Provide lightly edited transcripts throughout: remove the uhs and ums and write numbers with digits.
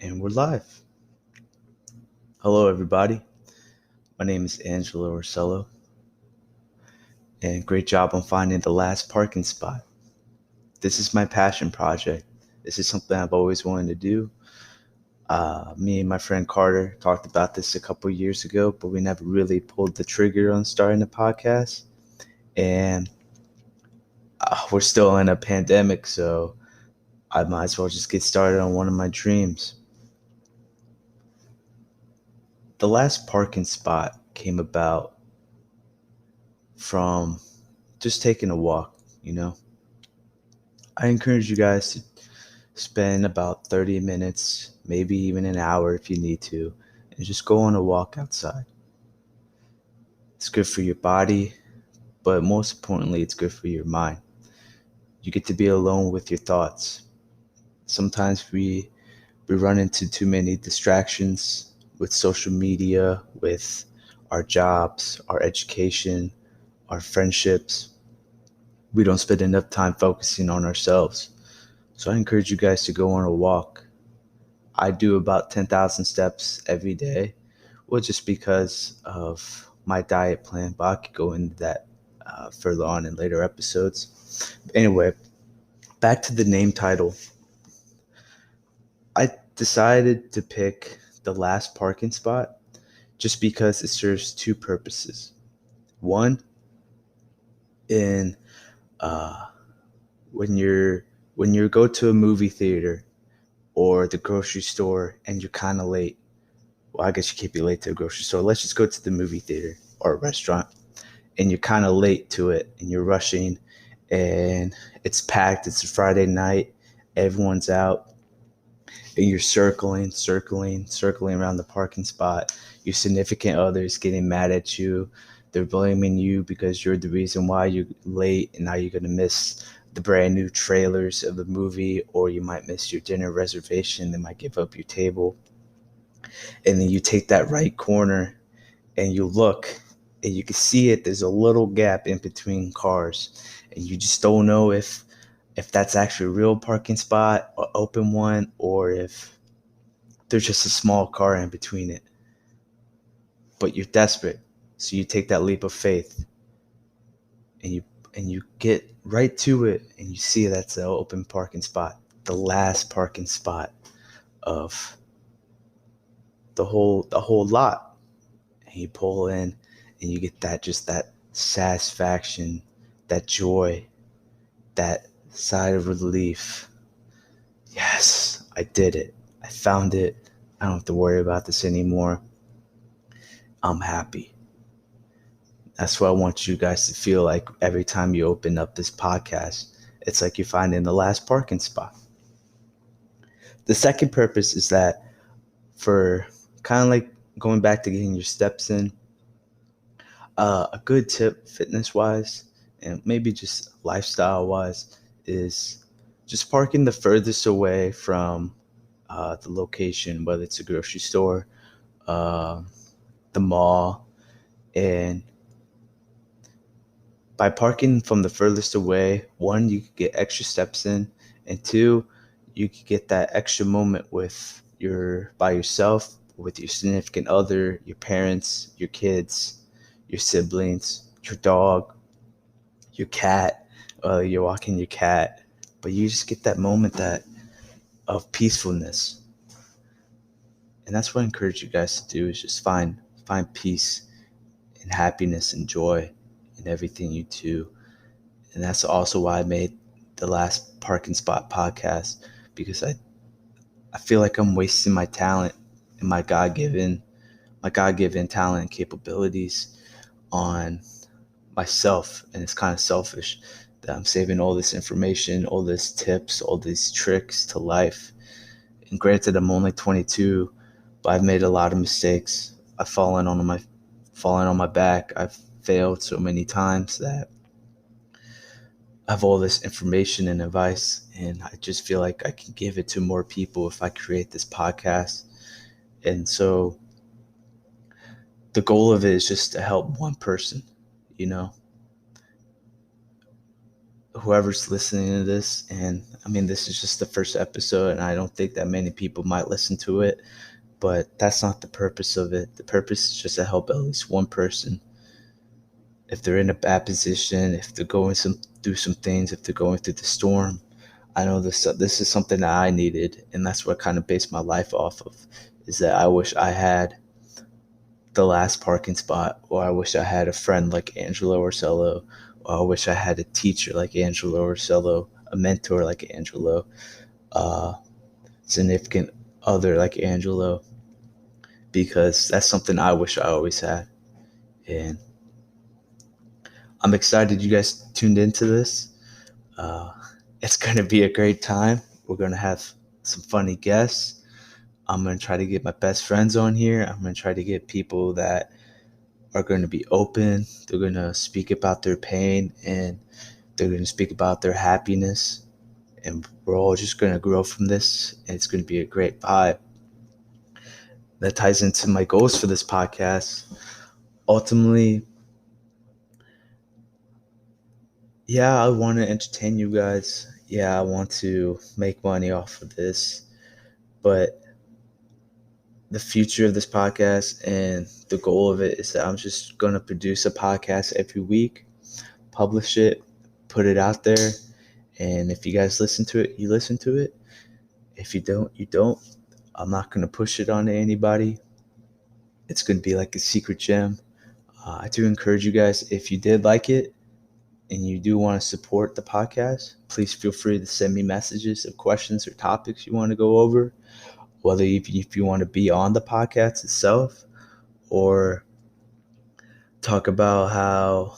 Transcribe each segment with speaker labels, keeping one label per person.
Speaker 1: And we're live. Hello, everybody. My name is Angelo, and great job on finding the last parking spot. This is my passion project. This is something I've always wanted to do. Me and my friend Carter talked about this a couple years ago, but we never really pulled the trigger on starting a podcast. And we're still in a pandemic, so I might as well just get started on one of my dreams. The last parking spot came about from just taking a walk. I encourage you guys to spend about 30 minutes, maybe even an hour if you need to, and just go on a walk outside. It's good for your body, but most importantly, it's good for your mind. You get to be alone with your thoughts. Sometimes we run into too many distractions with social media, with our jobs, our education, our friendships. We don't spend enough time focusing on ourselves. So I encourage you guys to go on a walk. I do about 10,000 steps every day, well, just because of my diet plan, but I could go into that further on in later episodes. Anyway, back to the name title. I decided to pick the last parking spot just because it serves two purposes. One, in uh, when you go to a movie theater or the grocery store and you're kind of late. Well, I guess you can't be late to a grocery store. Let's just go to the movie theater or a restaurant, and you're kind of late to it and you're rushing and it's packed. It's a Friday night. Everyone's out and you're circling around the parking spot. Your significant other's getting mad at you. They're blaming you because you're the reason why you're late, and now you're going to miss the brand new trailers of the movie, or you might miss your dinner reservation. They might give up your table. And then you take that right corner and you look and you can see it. There's a little gap in between cars, and you just don't know if that's actually a real parking spot or open one, or if there's just a small car in between it. But you're desperate, so you take that leap of faith, and you get right to it, and you see that's the open parking spot, the last parking spot of the whole lot. And you pull in and you get that satisfaction, that joy, that sigh of relief. Yes, I did it. I found it. I don't have to worry about this anymore. I'm happy. That's what I want you guys to feel like every time you open up this podcast. It's like you're finding the last parking spot. The second purpose is that for kind of like going back to getting your steps in, a good tip fitness wise and maybe just lifestyle wise is just parking the furthest away from the location, whether it's a grocery store, uh, the mall. And by parking from the furthest away, one, you could get extra steps in, and two, you could get that extra moment with your by yourself, with your significant other, your parents, your kids, your siblings, your dog, your cat. You're walking your cat, but you just get that moment that of peacefulness. And that's what I encourage you guys to do, is just find peace and happiness and joy in everything you do. And that's also why I made the last parking spot podcast, because I feel like I'm wasting my talent and my God given talent and capabilities on myself. And it's kind of selfish that I'm saving all this information, all these tips, all these tricks to life. And granted, I'm only 22, but I've made a lot of mistakes. I've fallen on my back. I've failed so many times that I have all this information and advice, and I just feel like I can give it to more people if I create this podcast. And so the goal of it is just to help one person, you know. whoever's listening to this, and I mean, this is just the first episode, and I don't think that many people might listen to it, but that's not the purpose of it. The purpose is just to help at least one person. If they're in a bad position, if they're going through some things, if they're going through the storm, I know this is something that I needed, and that's what I kind of based my life off of. Is that I wish I had the last parking spot, or I wish I had a friend like Angelo or Cello, or I wish I had a teacher like Angelo or Cello, a mentor like Angelo, uh, significant other like Angelo, because that's something I wish I always had. And I'm excited you guys tuned into this. Uh, it's going to be a great time. We're going to have some funny guests. I'm going to try to get my best friends on here. I'm going to try to get people that are going to be open. They're going to speak about their pain, and they're going to speak about their happiness. And we're all just going to grow from this. And it's going to be a great vibe. That ties into my goals for this podcast. Ultimately, yeah, I want to entertain you guys. Yeah, I want to make money off of this. But the future of this podcast and the goal of it is that I'm just going to produce a podcast every week, publish it, put it out there. And if you guys listen to it, you listen to it. If you don't, you don't. I'm not going to push it on anybody. It's going to be like a secret gem. I do encourage you guys, if you did like it and you do want to support the podcast, please feel free to send me messages of questions or topics you want to go over, whether if you want to be on the podcast itself or talk about how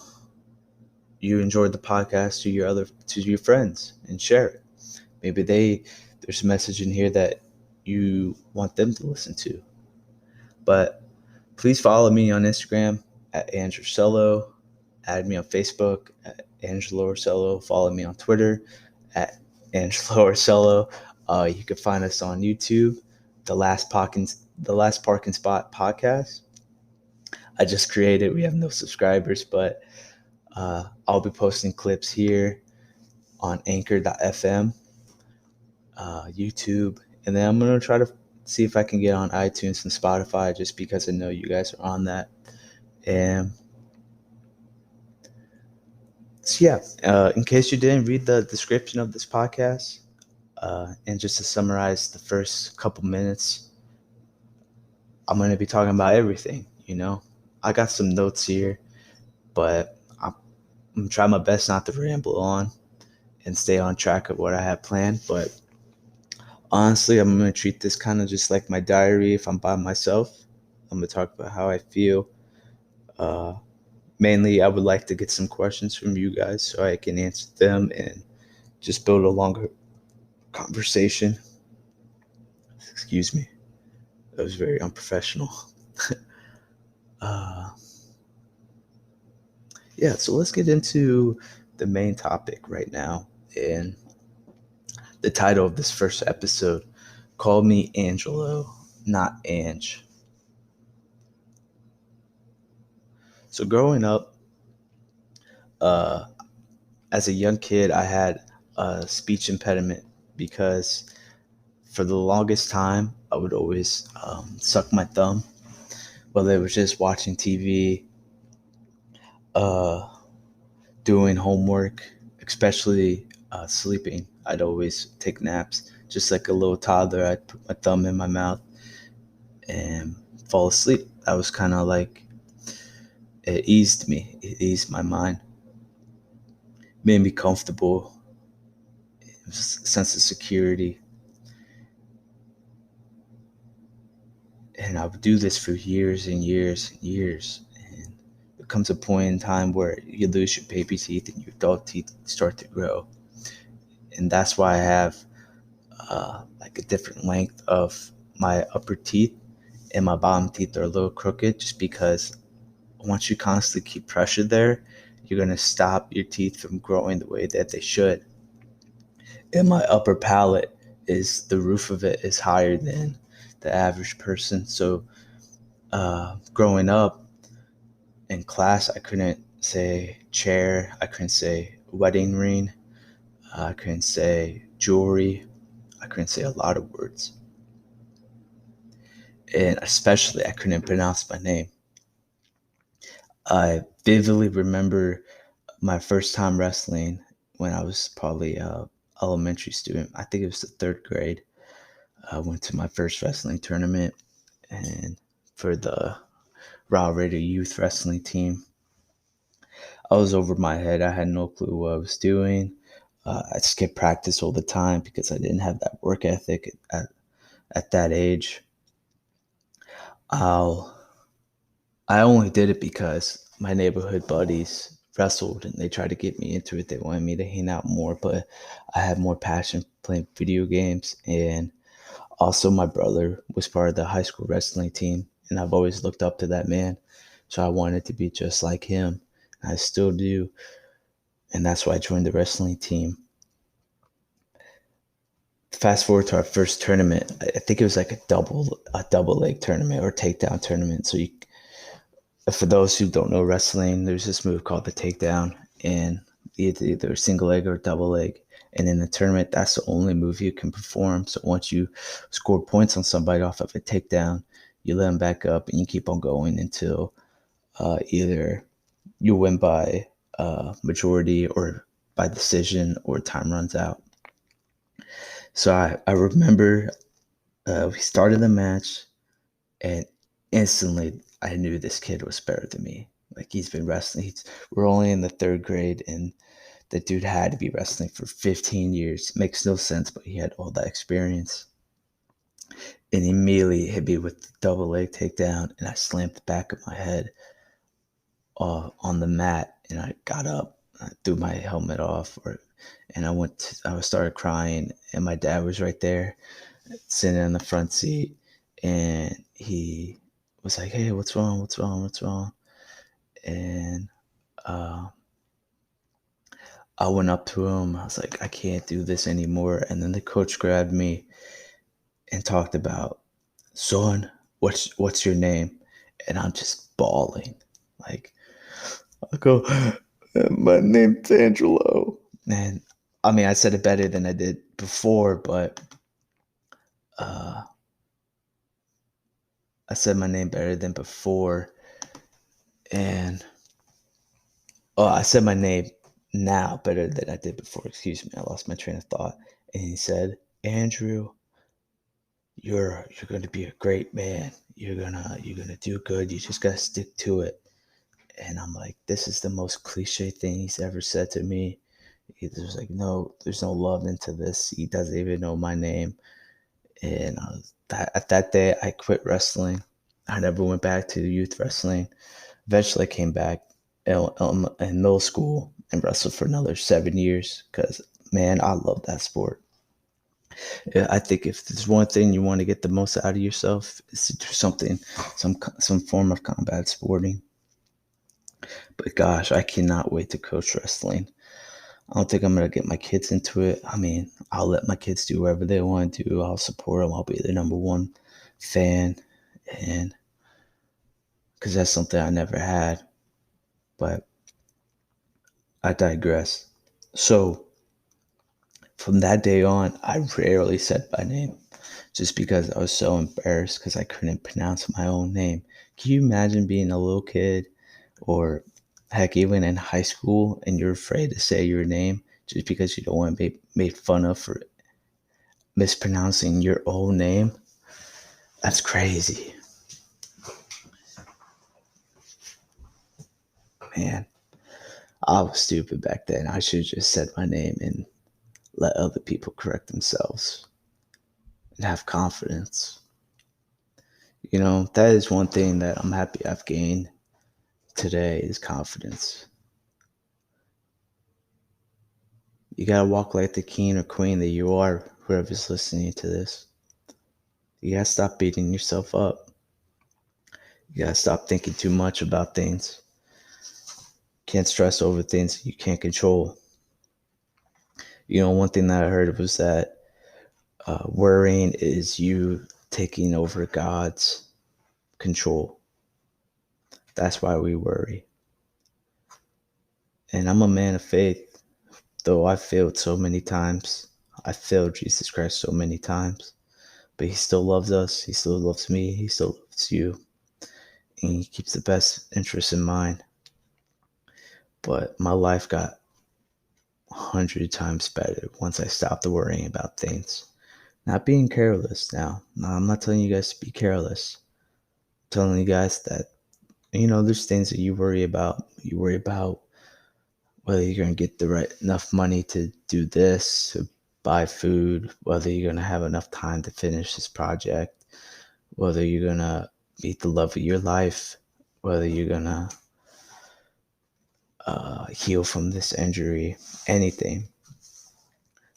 Speaker 1: you enjoyed the podcast to your friends and share it. Maybe there's a message in here that you want them to listen to. But please follow me on Instagram at Angelo. Add me on Facebook at Angelo Orsello. Follow me on Twitter at Angelo Orsello. You can find us on YouTube, the Last Parking Spot podcast. I just created. We have no subscribers, but I'll be posting clips here on Anchor.fm, YouTube, and then I'm gonna try to see if I can get on iTunes and Spotify, just because I know you guys are on that. And so yeah, in case you didn't read the description of this podcast, and just to summarize the first couple minutes, I'm going to be talking about everything. I got some notes here, but I'm trying my best not to ramble on and stay on track of what I have planned. But honestly, I'm going to treat this kind of just like my diary if I'm by myself. I'm going to talk about how I feel. Mainly, I would like to get some questions from you guys so I can answer them and just build a longer conversation. Excuse me. That was very unprofessional. uh, yeah, so let's get into the main topic right now. And the title of this first episode, Call Me Angelo, Not Ange. So growing up, uh, as a young kid, I had a speech impediment because for the longest time, I would always suck my thumb, whether it was just watching TV, uh, doing homework, especially sleeping. I'd always take naps. Just like a little toddler, I'd put my thumb in my mouth and fall asleep. That was kind of like, it eased me. It eased my mind. Made me comfortable. It was a sense of security. And I would do this for years and years and years. And there comes a point in time where you lose your baby teeth and your adult teeth start to grow. And that's why I have like a different length of my upper teeth, and my bottom teeth are a little crooked, just because once you constantly keep pressure there, you're going to stop your teeth from growing the way that they should. And my upper palate, is the roof of it is higher than the average person. So growing up in class, I couldn't say chair, I couldn't say wedding ring, I couldn't say jewelry. I couldn't say a lot of words. And especially, I couldn't pronounce my name. I vividly remember my first time wrestling when I was probably a elementary student. I think it was the third grade. I went to my first wrestling tournament and for the Raw Radio Youth Wrestling team. I was over my head. I had no clue what I was doing. I skipped practice all the time because I didn't have that work ethic at that age. I'll I only did it because my neighborhood buddies wrestled and they tried to get me into it. They wanted me to hang out more, but I had more passion playing video games. And also, my brother was part of the high school wrestling team, and I've always looked up to that man. So I wanted to be just like him. I still do. And that's why I joined the wrestling team. Fast forward to our first tournament. I think it was like a double leg tournament or takedown tournament. So for those who don't know wrestling, there's this move called the takedown, and either single leg or double leg. And in the tournament, that's the only move you can perform. So once you score points on somebody off of a takedown, you let them back up and you keep on going until either you win by majority or by decision or time runs out. So I remember we started the match, and instantly I knew this kid was better than me. Like, he's been wrestling. We're only in the third grade, and the dude had to be wrestling for 15 years. It makes no sense, but he had all that experience. And he immediately hit me with the double leg takedown, and I slammed the back of my head on the mat, and I got up. I threw my helmet off, and I started crying, and my dad was right there, sitting in the front seat, and he was like, "Hey, what's wrong? What's wrong? What's wrong?" And uh, I went up to him. I was like, "I can't do this anymore." And then the coach grabbed me and talked about, "Son, what's your name?" And I'm just bawling. Like, I go, "My name's Angelo." And I mean, I said it better than I did before, but uh, I said my name better than before. And I said my name now better than I did before. Excuse me, I lost my train of thought. And he said, "Andrew, you're going to be a great man. You're gonna do good. You just gotta stick to it." And I'm like, this is the most cliche thing he's ever said to me. There's like there's no love into this. He doesn't even know my name. And at that day, I quit wrestling. I never went back to youth wrestling. Eventually, I came back in middle school and wrestled for another 7 years because, man, I love that sport. I think if there's one thing you want to get the most out of yourself, is to do something, some form of combat sporting. But gosh, I cannot wait to coach wrestling. I don't think I'm gonna get my kids into it. I mean, I'll let my kids do whatever they want to do. I'll support them. I'll be the number one fan, and because that's something I never had. But I digress. So from that day on, I rarely said my name, just because I was so embarrassed because I couldn't pronounce my own name. Can you imagine being a little kid, or heck, even in high school, and you're afraid to say your name just because you don't want to be made fun of for mispronouncing your own name? That's crazy, man. I was stupid back then. I should have just said my name and let other people correct themselves and have confidence. That is one thing that I'm happy I've gained today is confidence. You gotta walk like the king or queen that you are, whoever's listening to this. You gotta stop beating yourself up. You gotta stop thinking too much about things. Can't stress over things you can't control. One thing that I heard was that worrying is you taking over God's control. That's why we worry. And I'm a man of faith. Though I failed so many times, I failed Jesus Christ so many times, but he still loves us. He still loves me. He still loves you. And he keeps the best interests in mind. But my life got 100 times better once I stopped worrying about things. Not being careless now. No, I'm not telling you guys to be careless. I'm telling you guys that, there's things that you worry about. You worry about whether you're going to get the right enough money to do this, to buy food, whether you're going to have enough time to finish this project, whether you're going to meet the love of your life, whether you're going to heal from this injury, anything.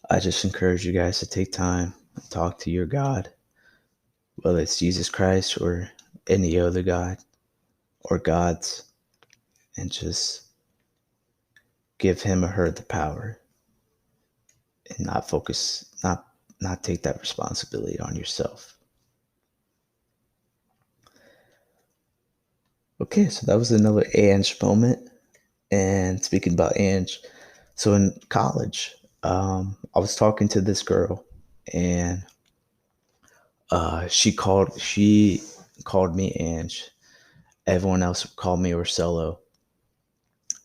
Speaker 1: I just encourage you guys to take time and talk to your God, whether it's Jesus Christ or any other God or gods, and just give him or her the power and not focus, not take that responsibility on yourself. Okay, so that was another Ange moment. And speaking about Ange, so in college, I was talking to this girl, and she called me Ange. Everyone else called me Ursello,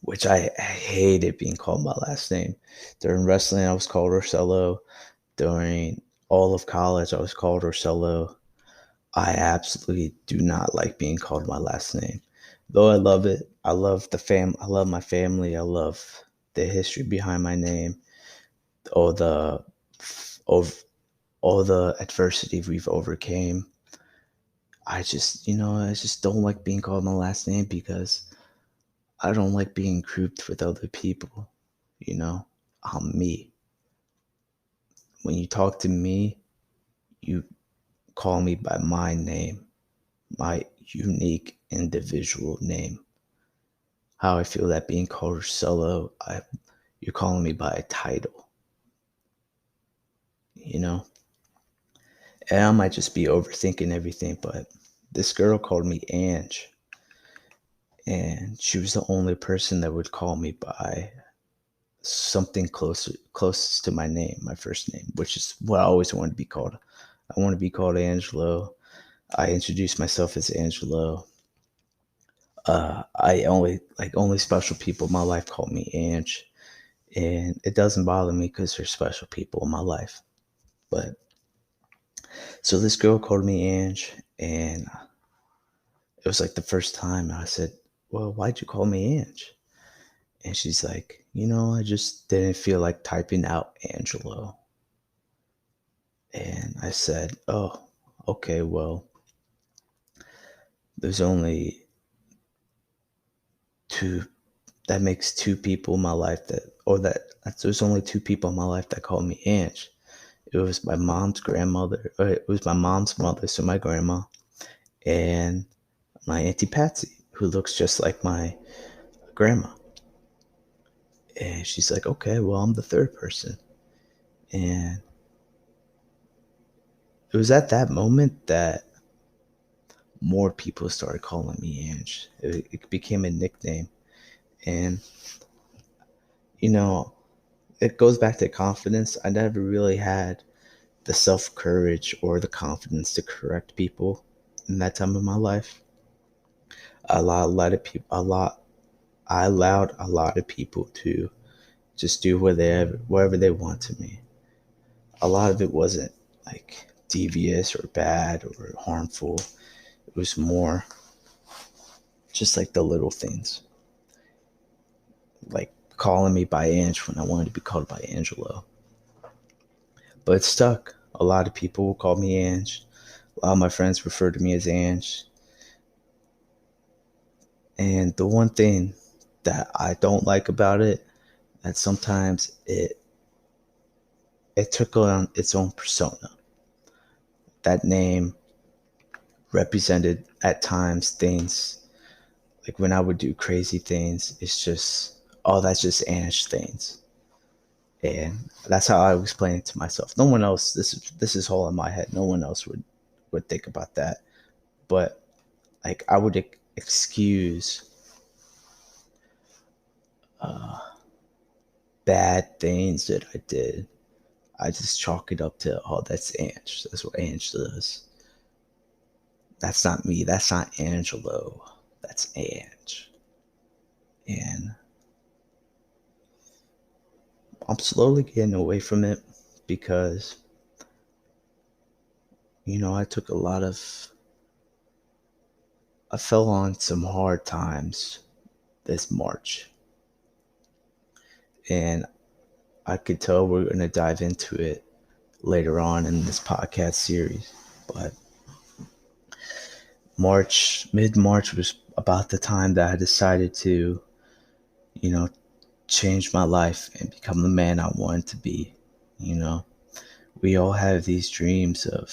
Speaker 1: which I hated being called my last name. During wrestling, I was called Ursello. During all of college, I was called Ursello. I absolutely do not like being called my last name. Though I love it. I love I love my family. I love the history behind my name. All the of all the adversity we've overcame. I just don't like being called my last name because I don't like being grouped with other people. You know, I'm me. When you talk to me, you call me by my name, my unique individual name. How I feel that being called solo, you're calling me by a title, you know? And I might just be overthinking everything, but this girl called me Ange, and she was the only person that would call me by something closest to my name, my first name, which is what I always wanted to be called. I want to be called Angelo. I introduced myself as Angelo. Only special people in my life call me Ange, and it doesn't bother me because they're special people in my life. But so this girl called me Ange, and it was like the first time. I said, "Well, why'd you call me Ange?" And she's like, I just didn't feel like typing out Angelo. And I said, "Oh, okay. Well, there's only two. That makes two people in my life there's only two people in my life that call me Ange. It was my mom's grandmother. It was my mom's mother, so my grandma, and my Auntie Patsy, who looks just like my grandma." And she's like, "Okay, well, I'm the third person." And it was at that moment that more people started calling me Ange. It became a nickname. And, you know, it goes back to confidence. I never really had the self courage or the confidence to correct people in that time of my life. I allowed a lot of people to just do whatever they want to me. A lot of it wasn't like devious or bad or harmful. It was more just like the little things, like calling me by Ange when I wanted to be called by Angelo. But it stuck. A lot of people called me Ange. A lot of my friends refer to me as Ange. And the one thing that I don't like about it, that sometimes it took on its own persona. That name represented at times things like when I would do crazy things, it's just, oh, that's just Ange things. And that's how I was playing it to myself. No one else, this is all in my head. No one else would think about that. But like I would excuse bad things that I did, I just chalk it up to, oh, that's Ange. That's what Ange does. That's not me. That's not Angelo. That's Ange. And I'm slowly getting away from it because, I fell on some hard times this March. And I could tell we're going to dive into it later on in this podcast series. But mid-March was about the time that I decided to, change my life and become the man I wanted to be. We all have these dreams of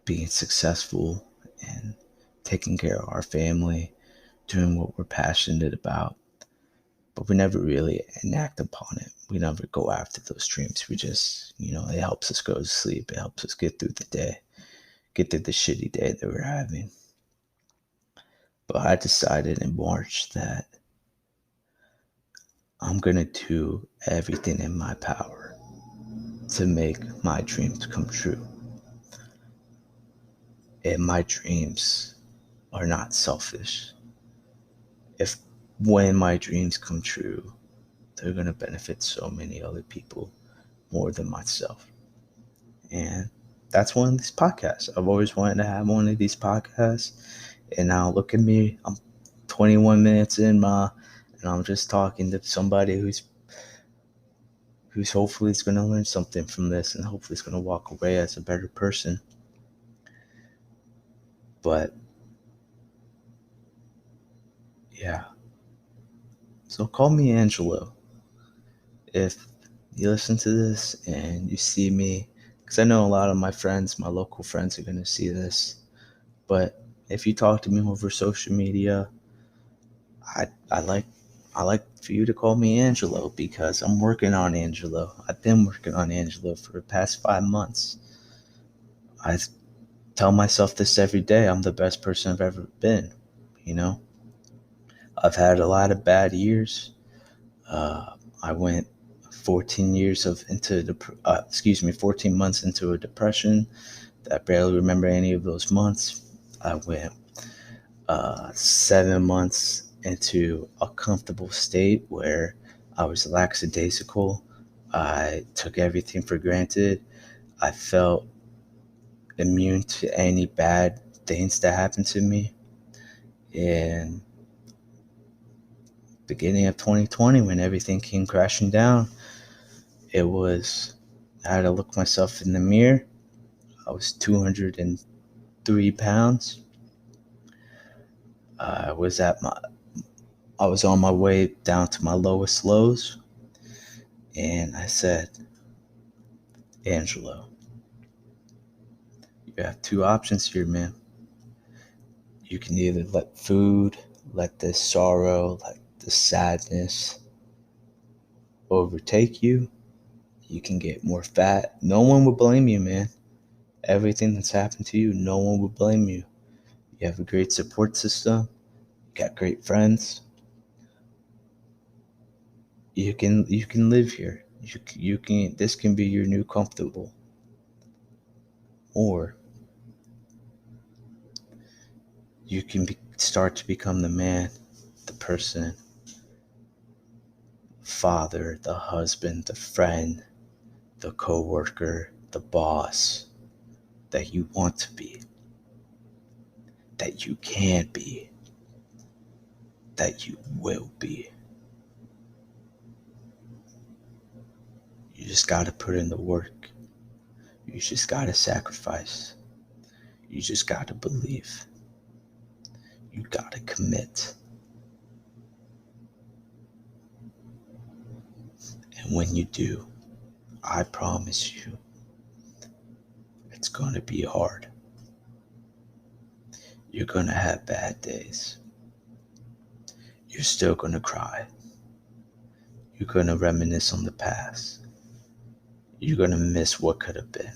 Speaker 1: being successful and taking care of our family, doing what we're passionate about, but we never really enact upon it. We never go after those dreams. We just, it helps us go to sleep. It helps us get through the day, get through the shitty day that we're having. But I decided in March that I'm going to do everything in my power to make my dreams come true. And my dreams are not selfish. When my dreams come true, they're going to benefit so many other people more than myself. And that's one of these podcasts. I've always wanted to have one of these podcasts. And now look at me. I'm 21 minutes in, and I'm just talking to somebody who's hopefully is going to learn something from this, and hopefully is going to walk away as a better person. But yeah. So call me Angelo if you listen to this and you see me, because I know a lot of my friends, my local friends, are going to see this. But if you talk to me over social media, I like for you to call me Angelo, because I'm working on Angelo. I've been working on Angelo for the past 5 months. I tell myself this every day. I'm the best person I've ever been. I've had a lot of bad years. I went 14 months into a depression that I barely remember any of those months. I went 7 months into a comfortable state where I was lackadaisical. I took everything for granted. I felt immune to any bad things that happened to me. And beginning of 2020, when everything came crashing down, I had to look myself in the mirror. I was 203 pounds. I was on my way down to my lowest lows. And I said, Angelo, you have two options here, man. You can either let food, let this sorrow, let this sadness overtake you. You can get more fat. No one will blame you, man. Everything that's happened to you, no one will blame you. You have a great support system. You got great friends. You can live here. This can be your new comfortable. Or you can start to become the man, the person, father, the husband, the friend, the co-worker, the boss that you want to be, that you can be, that you will be. You just got to put in the work. You just got to sacrifice. You just got to believe. You got to commit. And when you do, I promise you, it's going to be hard. You're going to have bad days. You're still going to cry. You're going to reminisce on the past. You're going to miss what could have been.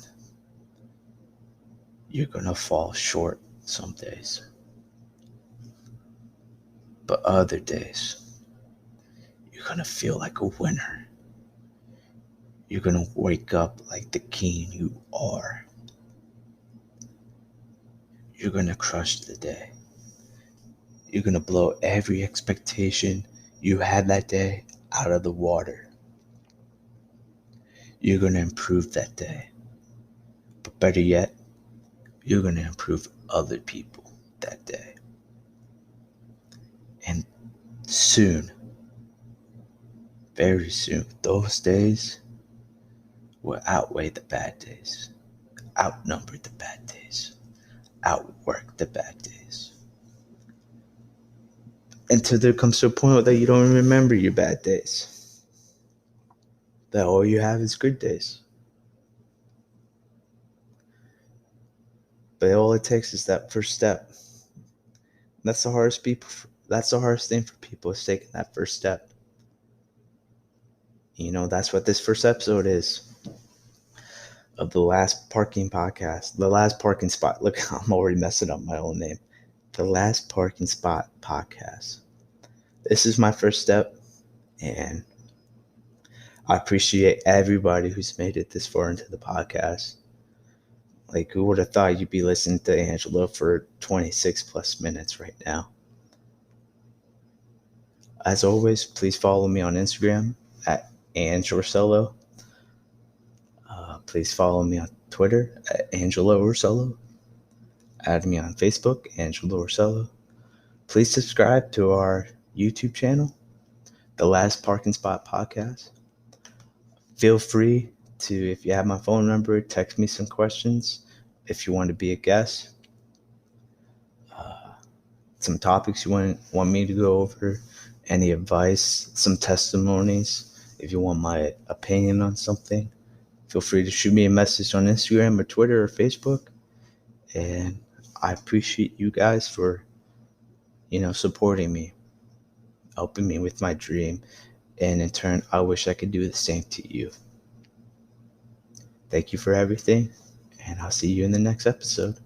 Speaker 1: You're going to fall short some days. But other days, going to feel like a winner. You're going to wake up like the king you are. You're going to crush the day. You're going to blow every expectation you had that day out of the water. You're going to improve that day. But better yet, you're going to improve other people that day. And soon, very soon, those days will outweigh the bad days, outnumber the bad days, outwork the bad days. Until there comes to a point that you don't even remember your bad days. That all you have is good days. But all it takes is that first step. That's the hardest thing for people, is taking that first step. That's what this first episode is of the Last Parking Podcast. The Last Parking Spot. Look, I'm already messing up my own name. The Last Parking Spot Podcast. This is my first step, and I appreciate everybody who's made it this far into the podcast. Like, who would have thought you'd be listening to Angelo for 26 plus minutes right now? As always, please follow me on Instagram at Angelo. Please follow me on Twitter at Angelo Ursello. Add me on Facebook, Angelo Ursello. Please subscribe to our YouTube channel, The Last Parking Spot Podcast. Feel free to, if you have my phone number, text me some questions. If you want to be a guest, some topics you want me to go over, any advice, some testimonies. If you want my opinion on something, feel free to shoot me a message on Instagram or Twitter or Facebook. And I appreciate you guys for, supporting me, helping me with my dream. And in turn, I wish I could do the same to you. Thank you for everything, and I'll see you in the next episode.